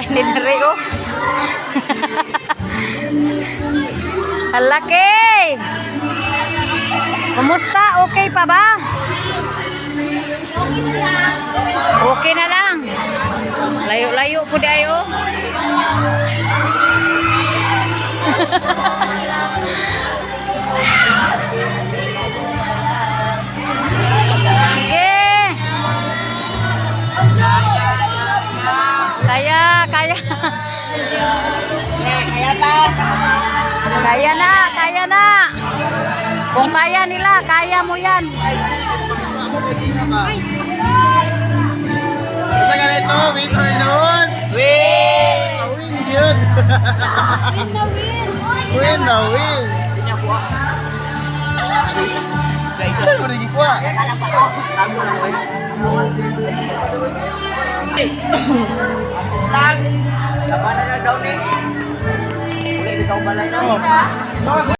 ni Dere oh. Halaki. Kumusta? Okay pa ba? Okay na lang. Layo-layo po dayo. Kaya. Kaya pa. Kaya na. Kung kaya nila, kaya mo yan. Basta ganito, win or lose? Win! Win yun! Win na win! Hindi niya kuha. Saan mo naging kuha? Laban na daw ni. Uli, ikaw balay na.